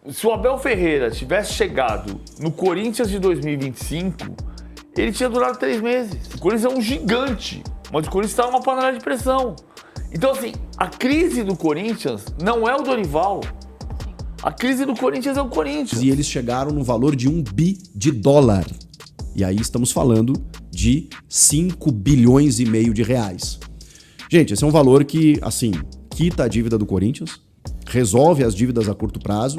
Se o Abel Ferreira tivesse chegado no Corinthians de 2025, ele tinha durado 3 meses. O Corinthians é um gigante, mas o Corinthians está numa panela de pressão. Então, assim, a crise do Corinthians não é o Dorival. A crise do Corinthians é o Corinthians. E eles chegaram no valor de $1 bi. E aí estamos falando de 5 bilhões e meio de reais. Gente, esse é um valor que, assim, quita a dívida do Corinthians, resolve as dívidas a curto prazo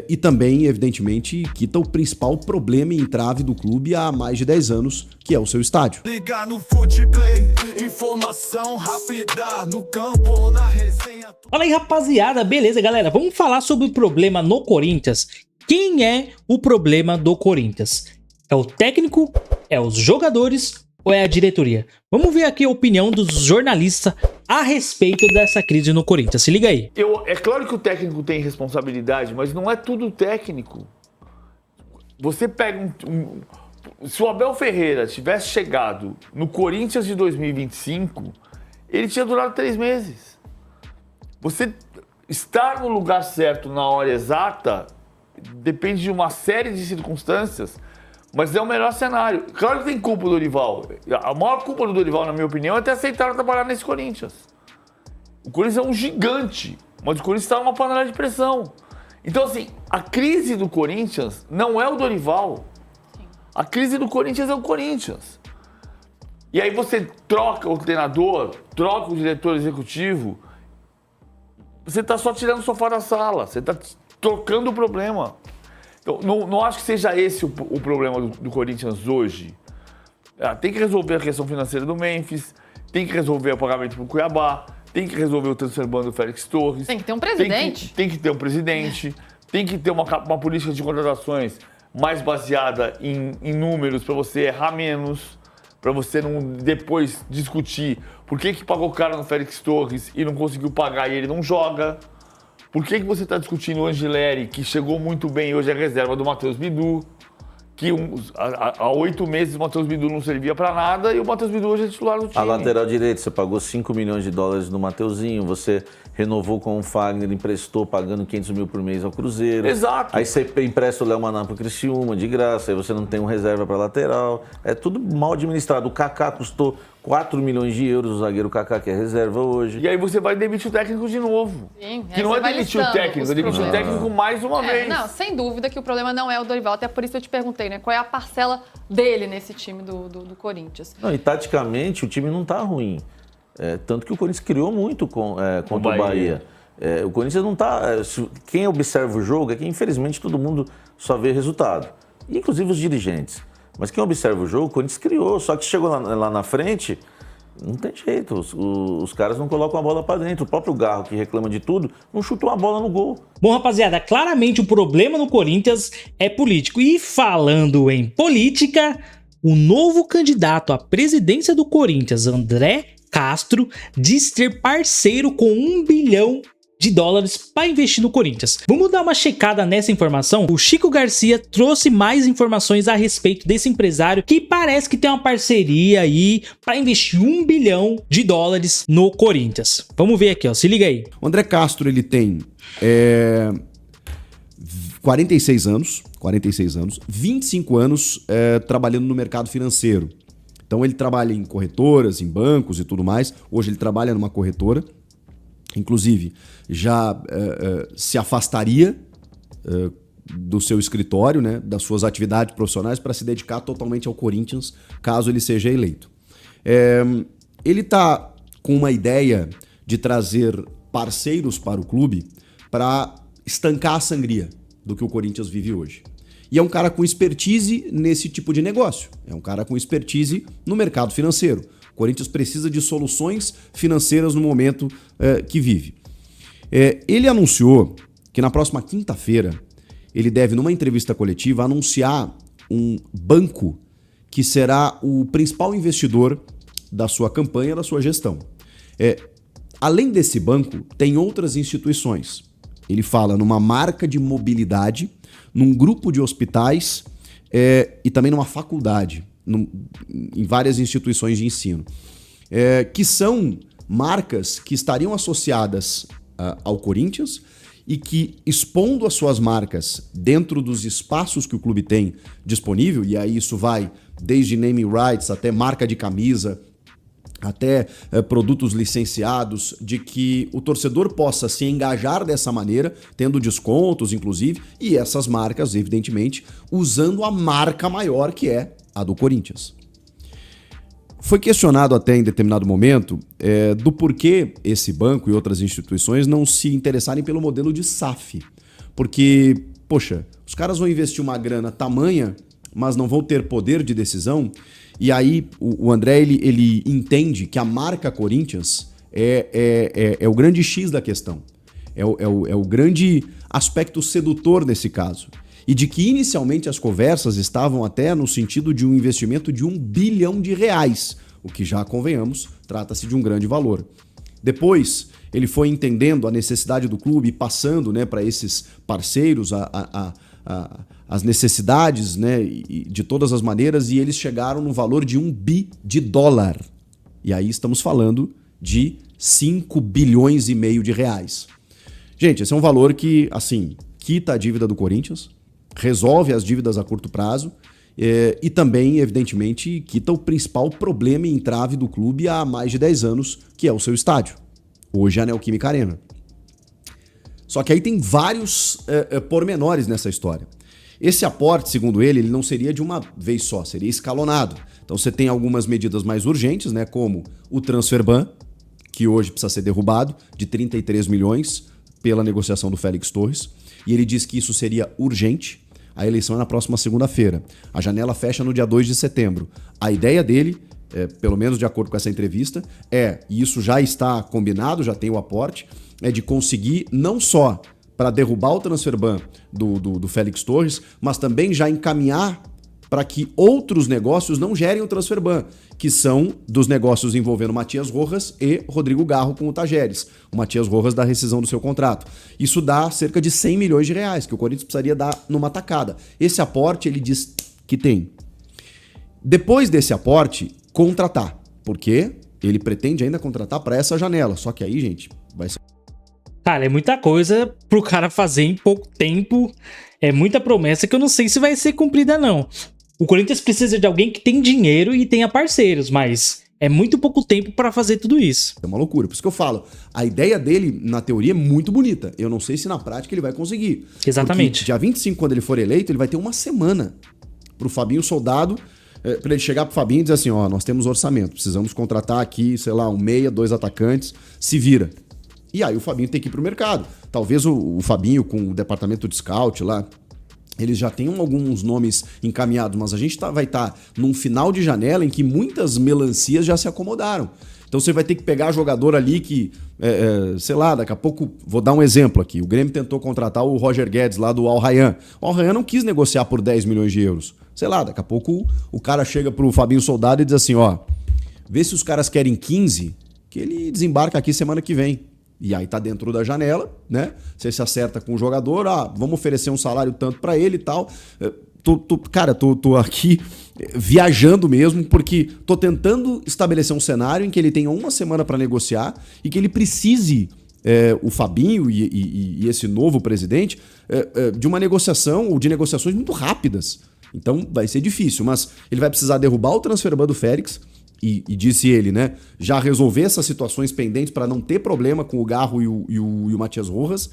e também, evidentemente, quita o principal problema e entrave do clube há mais de 10 anos, que é o seu estádio. Liga no Footplay, informação rápida no campo ou na resenha. Fala aí, rapaziada, beleza, galera? Vamos falar sobre o problema no Corinthians. Quem é o problema do Corinthians? É o técnico? É os jogadores? Ou é a diretoria? Vamos ver aqui a opinião dos jornalistas a respeito dessa crise no Corinthians. Se liga aí. É claro que o técnico tem responsabilidade, mas não é tudo técnico. Você pega se o Abel Ferreira tivesse chegado no Corinthians de 2025, ele tinha durado 3 meses. Você estar no lugar certo na hora exata depende de uma série de circunstâncias, mas é o melhor cenário. Claro que tem culpa do Dorival. A maior culpa do Dorival, na minha opinião, é ter aceitado trabalhar nesse Corinthians. O Corinthians é um gigante, mas o Corinthians está numa panela de pressão. Então, assim, a crise do Corinthians não é o Dorival. A crise do Corinthians é o Corinthians. E aí você troca o treinador, troca o diretor executivo, você está só tirando o sofá da sala, você está trocando o problema. Então, não acho que seja esse o problema do Corinthians hoje. Tem que resolver a questão financeira do Memphis, tem que resolver o pagamento para o Cuiabá, tem que resolver o transfer ban do Félix Torres. Tem que ter um presidente. Tem que ter um presidente, tem que ter uma política de contratações mais baseada em números para você errar menos, para você não depois discutir por que pagou caro no Félix Torres e não conseguiu pagar e ele não joga. Por que você está discutindo o Angileri, que chegou muito bem e hoje é reserva do Matheus Bidu, que há 8 meses o Matheus Bidu não servia para nada e o Matheus Bidu hoje é titular do time. A lateral direito, você pagou $5 milhões no Mateuzinho, você renovou com o Fagner, emprestou pagando 500 mil por mês ao Cruzeiro. Exato. Aí você empresta o Léo Maná pro Criciúma, de graça, aí você não tem um reserva para lateral. É tudo mal administrado. O Kaká custou 4 milhões de euros, o zagueiro Kaká, que é reserva hoje. E aí você vai demitir o técnico de novo. Sim, que não é demitir o técnico, é demitir o técnico mais uma vez. Não, sem dúvida que o problema não é o Dorival, até por isso eu te perguntei, né? Qual é a parcela dele nesse time do Corinthians? Não, e taticamente o time não tá ruim. Tanto que o Corinthians criou muito contra o Bahia. O Corinthians não tá... Quem observa o jogo é que, infelizmente, todo mundo só vê resultado. Inclusive os dirigentes. Mas quem observa o jogo, o Corinthians criou. Só que chegou lá na frente, não tem jeito. Os caras não colocam a bola para dentro. O próprio Garro, que reclama de tudo, não chutou a bola no gol. Bom, rapaziada, claramente o problema no Corinthians é político. E falando em política, o novo candidato à presidência do Corinthians, André Castro, diz ter parceiro com $1 bilhão para investir no Corinthians. Vamos dar uma checada nessa informação? O Chico Garcia trouxe mais informações a respeito desse empresário que parece que tem uma parceria aí para investir $1 bilhão no Corinthians. Vamos ver aqui, ó. Se liga aí. O André Castro, ele tem 46 anos, 25 anos trabalhando no mercado financeiro. Então ele trabalha em corretoras, em bancos e tudo mais. Hoje ele trabalha numa corretora. Inclusive, já se afastaria do seu escritório, né, das suas atividades profissionais para se dedicar totalmente ao Corinthians, caso ele seja eleito. Ele está com uma ideia de trazer parceiros para o clube para estancar a sangria do que o Corinthians vive hoje. E é um cara com expertise nesse tipo de negócio. É um cara com expertise no mercado financeiro. O Corinthians precisa de soluções financeiras no momento que vive. Ele anunciou que na próxima quinta-feira ele deve, numa entrevista coletiva, anunciar um banco que será o principal investidor da sua campanha, da sua gestão. Além desse banco, tem outras instituições. Ele fala numa marca de mobilidade, num grupo de hospitais e também numa faculdade. Em várias instituições de ensino, que são marcas que estariam associadas ao Corinthians e que, expondo as suas marcas dentro dos espaços que o clube tem disponível, e aí isso vai desde naming rights até marca de camisa, até produtos licenciados, de que o torcedor possa se engajar dessa maneira, tendo descontos, inclusive, e essas marcas, evidentemente, usando a marca maior que é a do Corinthians. Foi questionado até em determinado momento do porquê esse banco e outras instituições não se interessarem pelo modelo de SAF. Porque, poxa, os caras vão investir uma grana tamanha, mas não vão ter poder de decisão. E aí o André ele entende que a marca Corinthians é o grande X da questão. É o grande aspecto sedutor nesse caso. E de que inicialmente as conversas estavam até no sentido de um investimento de R$1 bilhão, o que já, convenhamos, trata-se de um grande valor. Depois, ele foi entendendo a necessidade do clube e passando, né, para esses parceiros as necessidades, né, de todas as maneiras, e eles chegaram no valor de $1 bi. E aí estamos falando de R$5,5 bilhões. Gente, esse é um valor que, assim, quita a dívida do Corinthians, resolve as dívidas a curto prazo e também, evidentemente, quita o principal problema e entrave do clube há mais de 10 anos, que é o seu estádio. Hoje é a Neoquímica Arena. Só que aí tem vários pormenores nessa história. Esse aporte, segundo ele não seria de uma vez só, seria escalonado. Então você tem algumas medidas mais urgentes, né, como o transfer ban, que hoje precisa ser derrubado, de 33 milhões pela negociação do Félix Torres. E ele diz que isso seria urgente. A eleição é na próxima segunda-feira. A janela fecha no dia 2 de setembro. A ideia dele, pelo menos de acordo com essa entrevista, e isso já está combinado, já tem o aporte, é de conseguir não só para derrubar o transfer ban do Félix Torres, mas também já encaminhar para que outros negócios não gerem o transfer ban, que são dos negócios envolvendo Matias Rojas e Rodrigo Garro com o Tajeres. O Matias Rojas da rescisão do seu contrato. Isso dá cerca de R$100 milhões, que o Corinthians precisaria dar numa tacada. Esse aporte, ele diz que tem. Depois desse aporte, contratar. Porque ele pretende ainda contratar para essa janela. Só que aí, gente, vai ser... Cara, é muita coisa pro cara fazer em pouco tempo. É muita promessa que eu não sei se vai ser cumprida, não. O Corinthians precisa de alguém que tem dinheiro e tenha parceiros, mas é muito pouco tempo para fazer tudo isso. É uma loucura. Por isso que eu falo, a ideia dele, na teoria, é muito bonita. Eu não sei se na prática ele vai conseguir. Exatamente. Porque dia 25, quando ele for eleito, ele vai ter uma semana pro Fabinho Soldado, para ele chegar pro Fabinho e dizer assim, ó, nós temos orçamento, precisamos contratar aqui, sei lá, um meia, 2 atacantes, se vira. E aí o Fabinho tem que ir pro mercado. Talvez o Fabinho, com o departamento de scout lá, eles já tenham alguns nomes encaminhados, mas a gente vai estar num final de janela em que muitas melancias já se acomodaram. Então você vai ter que pegar jogador ali que, sei lá, daqui a pouco, vou dar um exemplo aqui. O Grêmio tentou contratar o Roger Guedes lá do Al Rayyan. O Al Rayyan não quis negociar por 10 milhões de euros. Sei lá, daqui a pouco o cara chega pro Fabinho Soldado e diz assim, ó, vê se os caras querem 15, que ele desembarca aqui semana que vem. E aí tá dentro da janela, né? Você se acerta com o jogador, vamos oferecer um salário tanto pra ele e tal. Cara, tô aqui viajando mesmo, porque tô tentando estabelecer um cenário em que ele tenha uma semana pra negociar e que ele precise, o Fabinho e esse novo presidente, de uma negociação ou de negociações muito rápidas. Então vai ser difícil, mas ele vai precisar derrubar o transfer ban do Félix. E disse ele, né, já resolver essas situações pendentes para não ter problema com o Garro e o Matias Rojas,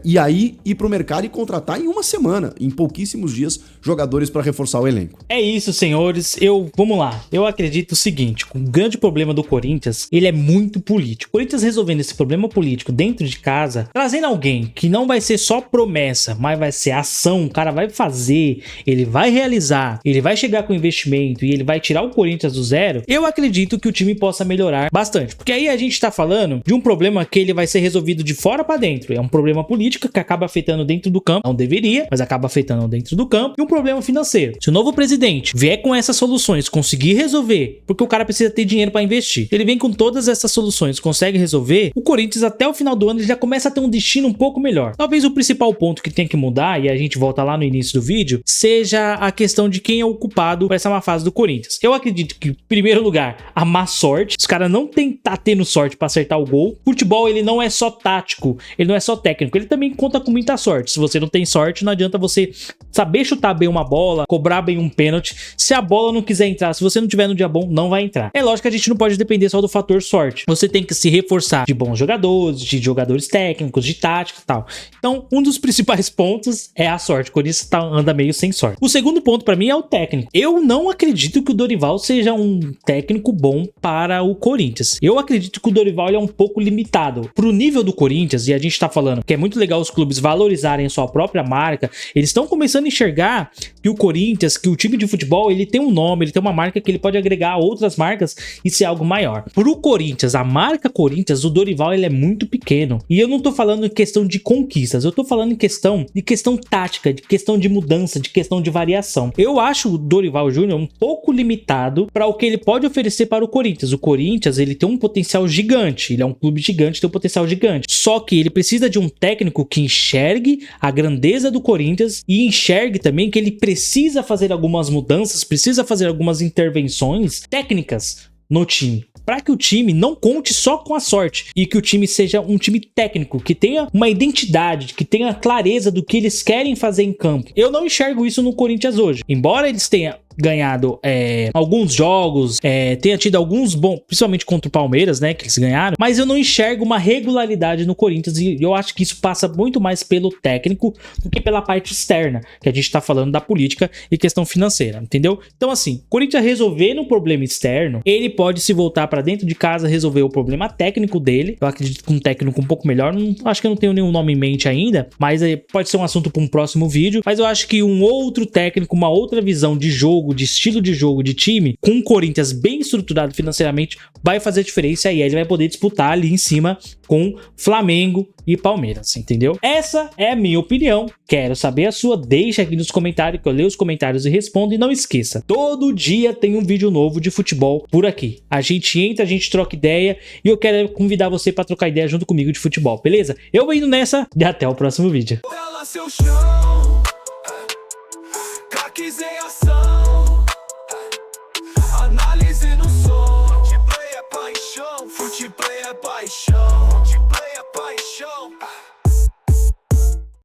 e aí ir pro mercado e contratar em uma semana, em pouquíssimos dias, jogadores para reforçar o elenco. É isso, senhores. Vamos lá. Eu acredito o seguinte, o grande problema do Corinthians, ele é muito político. O Corinthians resolvendo esse problema político dentro de casa, trazendo alguém que não vai ser só promessa, mas vai ser ação, o cara vai fazer, ele vai realizar, ele vai chegar com investimento e ele vai tirar o Corinthians do zero, eu acredito que o time possa melhorar bastante. Porque aí a gente tá falando de um problema que ele vai ser resolvido de fora pra dentro. É um problema político que acaba afetando dentro do campo. Não deveria, mas acaba afetando dentro do campo. E um problema financeiro. Se o novo presidente vier com essas soluções, conseguir resolver, porque o cara precisa ter dinheiro pra investir. Ele vem com todas essas soluções, consegue resolver, o Corinthians até o final do ano ele já começa a ter um destino um pouco melhor. Talvez o principal ponto que tem que mudar, e a gente volta lá no início do vídeo, seja a questão de quem é o culpado por essa má fase do Corinthians. Eu acredito que, em primeiro lugar, lugar, a má sorte. Os caras não tá tendo sorte pra acertar o gol. Futebol, ele não é só tático, ele não é só técnico, ele também conta com muita sorte. Se você não tem sorte, não adianta você saber chutar bem uma bola, cobrar bem um pênalti. Se a bola não quiser entrar, se você não tiver no dia bom, não vai entrar. É lógico que a gente não pode depender só do fator sorte. Você tem que se reforçar de bons jogadores, de jogadores técnicos, de tática e tal. Então, um dos principais pontos é a sorte. O Corinthians anda meio sem sorte. O segundo ponto pra mim é o técnico. Eu não acredito que o Dorival seja um técnico bom para o Corinthians. Eu acredito que o Dorival ele é um pouco limitado pro nível do Corinthians, e a gente tá falando que é muito legal os clubes valorizarem a sua própria marca. Eles estão começando a enxergar que o Corinthians, que o time de futebol, ele tem um nome, ele tem uma marca que ele pode agregar a outras marcas e ser algo maior. Pro Corinthians, a marca Corinthians, o Dorival ele é muito pequeno. E eu não tô falando em questão de conquistas, eu tô falando em questão tática, de questão de mudança, de questão de variação. Eu acho o Dorival Júnior um pouco limitado para o que ele pode oferecer para o Corinthians. O Corinthians, ele tem um potencial gigante, ele é um clube gigante, tem um potencial gigante. Só que ele precisa de um técnico que enxergue a grandeza do Corinthians e enxergue também que ele precisa fazer algumas mudanças, precisa fazer algumas intervenções técnicas no time, para que o time não conte só com a sorte e que o time seja um time técnico, que tenha uma identidade, que tenha clareza do que eles querem fazer em campo. Eu não enxergo isso no Corinthians hoje. Embora eles tenham ganhado alguns jogos, tenha tido alguns bons, principalmente contra o Palmeiras, né, que eles ganharam, mas eu não enxergo uma regularidade no Corinthians e eu acho que isso passa muito mais pelo técnico do que pela parte externa, que a gente tá falando da política e questão financeira, entendeu? Então assim, o Corinthians resolvendo um problema externo, ele pode se voltar para dentro de casa, resolver o problema técnico dele. Eu acredito que um técnico um pouco melhor, acho que eu não tenho nenhum nome em mente ainda, mas pode ser um assunto para um próximo vídeo, mas eu acho que um outro técnico, uma outra visão de jogo, de estilo de jogo, de time, com o Corinthians bem estruturado financeiramente, vai fazer diferença e aí ele vai poder disputar ali em cima com Flamengo e Palmeiras, entendeu? Essa é a minha opinião. Quero saber a sua, deixa aqui nos comentários que eu leio os comentários e respondo. E não esqueça, todo dia tem um vídeo novo de futebol por aqui. A gente entra, a gente troca ideia e eu quero convidar você para trocar ideia junto comigo de futebol, beleza? Eu vou indo nessa e até o próximo vídeo. Ela seu chão, craques em ação.